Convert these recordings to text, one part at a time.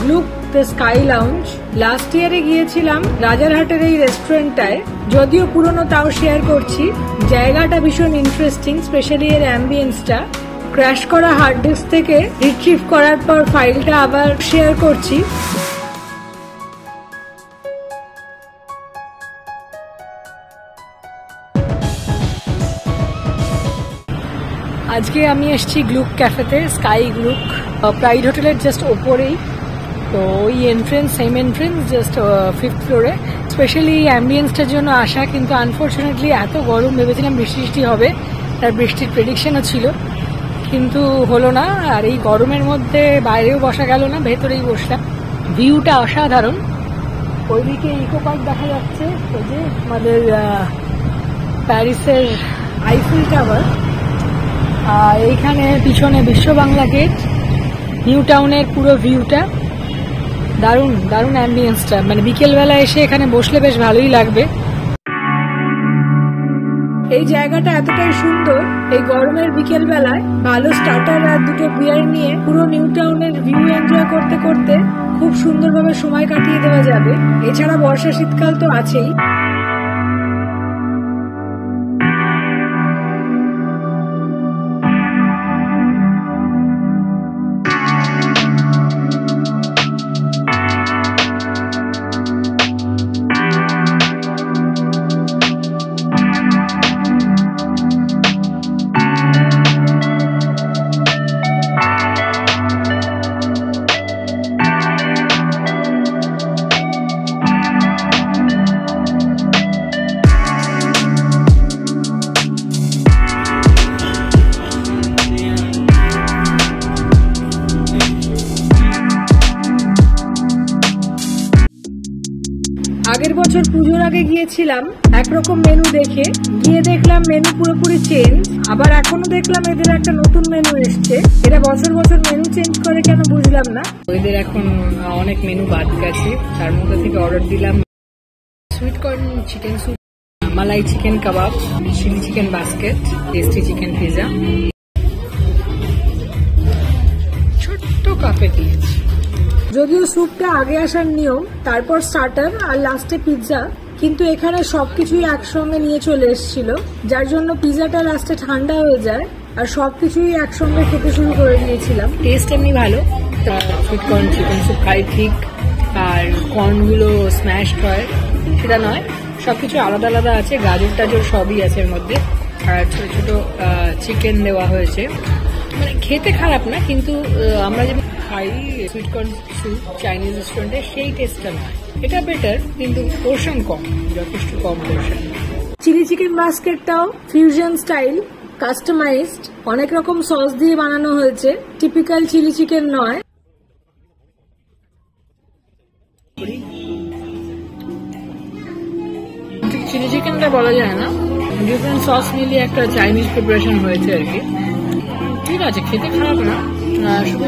Glück the sky lounge. Last ইয়ারে গিয়েছিলাম রাজারহাটের এই রেস্টুরেন্টটায়, যদিও পুরনো তাও শেয়ার করছি। জায়গাটা ভীষণ ইন্টারেস্টিং, স্পেশালি এর অ্যাম্বিয়েন্সটা। ক্র্যাশ করা হার্ড ডিস্ক থেকে রিট্রিভ করার পর ফাইলটা আবার শেয়ার করছি। আজকে আমি এসেছি গ্লুক ক্যাফেতে, স্কাই গ্লুক, প্রাইড হোটেলের জাস্ট ওপরেই। তো ওই entrance, same entrance, just 5th ফ্লোরে। স্পেশালি এই অ্যাম্বিয়েন্সটার জন্য আসা, কিন্তু আনফর্চুনেটলি এত গরম, ভেবেছিলাম বৃষ্টি হবে, আর বৃষ্টির প্রেডিকশনও ছিল, কিন্তু হলো না। আর এই গরমের মধ্যে বাইরেও বসা গেল না, ভেতরেই বসলাম। ভিউটা অসাধারণ। ওইদিকে ইকো পার্ক দেখা যাচ্ছে, ওই যে আমাদের প্যারিসের আইফেল টাওয়ার। আর এইখানে পিছনে বিশ্ব বাংলা গেট, নিউ টাউনের পুরো ভিউটা। দারুণ দারুণ অ্যাম্বিয়েন্সটা, মানে বিকেলবেলা এসে এখানে বসলে বেশ ভালোই লাগবে। এই জায়গাটা এতটাই সুন্দর, এই গরমের বিকেল বেলায় ভালো স্টার্টার আর দুটো বিয়ার নিয়ে পুরো নিউ টাউনের ভিউ এনজয় করতে করতে খুব সুন্দরভাবে সময় কাটিয়ে দেওয়া যাবে। এছাড়া বর্ষা শীতকাল তো আছেই। আগের বছর পুজোর আগে গিয়েছিলাম একরকম মেনু দেখে, গিয়ে দেখলাম মেনু পুরোপুরি চেঞ্জ। আবার এখনো দেখলাম এদের একটা নতুন মেনু এসছে। এরা বছর বছর মেনু চেঞ্জ করে কেন বুঝলাম না। এদের এখন অনেক মেনু বাদ গেছে, তার মধ্যে থেকে অর্ডার দিলাম sweet corn chicken soup, malai chicken kebab, chilli chicken basket, tasty chicken pizza. ছোট্ট কাপে দিয়েছি। যদিও স্যুপটা আগে আসার নিয়ম, তারপর স্টার্টার আর লাস্টে পিৎজা, কিন্তু এখানে সবকিছুই একসঙ্গে নিয়ে চলে এসেছিল, যার জন্য পিৎজাটা লাস্টে ঠান্ডা হয়ে যায় আর সবকিছুই একসঙ্গে খেতে শুরু করে দিয়েছিলাম। টেস্ট এমনি ভালো। সুইট কর্ন চিকেন স্যুপ খাই ঠিক, আর কর্নগুলো স্ম্যাশড হয় সেটা নয়, সবকিছু আলাদা আলাদা আছে, গাজর টাজর সবই আছে এর মধ্যে। আর ছোট ছোট চিকেন দেওয়া হয়েছে, মানে খেতে খারাপ না, কিন্তু আমরা যেমন খাই সুইট কর্ন স্যুপ চাইনিজ রেস্টুরেন্টে সেই টেস্টটা নয়। এটা বেটার, কিন্তু পোর্শন কম, যথেষ্ট কম পোর্শন। চিলি চিকেন বাস্কেটটাও ফিউশন স্টাইল, কাস্টমাইজড, অনেক রকম সস দিয়ে বানানো হয়েছে, টিপিক্যাল চিলি চিকেন নয়। চিলি চিকেনটা বলা যায় না, ডিফারেন্ট সস মিলিয়ে একটা চাইনিজ প্রিপারেশন হয়েছে আর কি। ঠিক আছে, খেতে খারাপ না, শুধু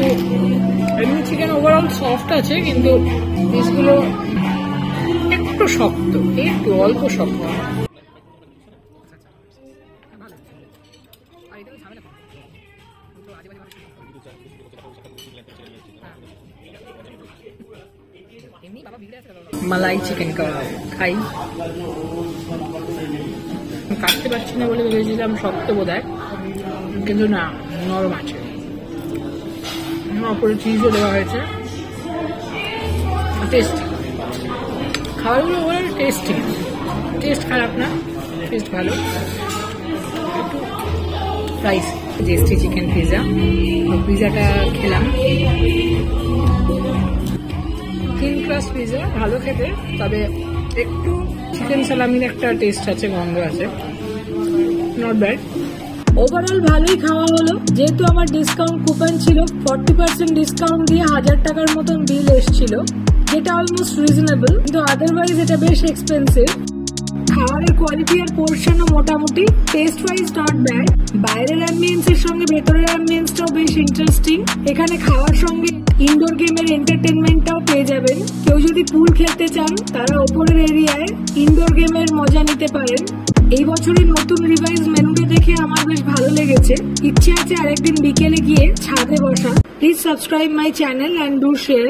এমনি চিকেন ওভারঅল সফট আছে, কিন্তু পিসগুলো একটু শক্ত, একটু অল্প শক্ত। মালাই চিকেন কাবাব খাই, কাটতে পারছি না বলে ভেবেছিলাম শক্ত বোধহয়, কিন্তু না, নরম আছে। উপরে চিজও দেওয়া হয়েছে, টেস্টি। খাবারগুলো ওভার টেস্টি, টেস্ট খারাপ না, টেস্ট ভালো। একটু প্রাইস। টেস্টি চিকেন পিজা, পিজাটা খেলাম, থিন ক্রাস্ট পিজা, ভালো খেতে, তবে একটু চিকেন সালামির একটা টেস্ট আছে, গন্ধ আছে, নট ব্যাড। ওভারঅল ভালোই খাওয়া হলো, যেহেতু আমার ডিসকাউন্ট কুপন ছিল, 40% ডিসকাউন্ট দিয়ে 1000 টাকার মতন বিল এসেছিল, যেটা অলমোস্ট রিজনেবল, কিন্তু আদারওয়াইজ এটা বেশ এক্সপেন্সিভ। খাবারের কোয়ালিটি আর পোর্শনও মোটামুটি, টেস্ট ওয়াইজ নট ব্যাড। বাইরের অ্যাম্বিয়েন্সের সঙ্গে ভেতরের অ্যাম্বিয়েন্সটাও বেশ ইন্টারেস্টিং। এখানে খাওয়ার সঙ্গে ইনডোর গেমের এন্টারটেনমেন্টটাও পেয়ে যাবেন। কেউ যদি পুল খেলতে চান, তারা ওপরের এরিয়ায় ইনডোর গেমের মজা নিতে পারেন। এই বছরের নতুন রিভাইজ মেনুটা দেখে আমার বেশ ভালো লেগেছে। ইচ্ছে আছে আরেকদিন বিকেলে গিয়ে ছাদে বসা। Please subscribe my channel and do share.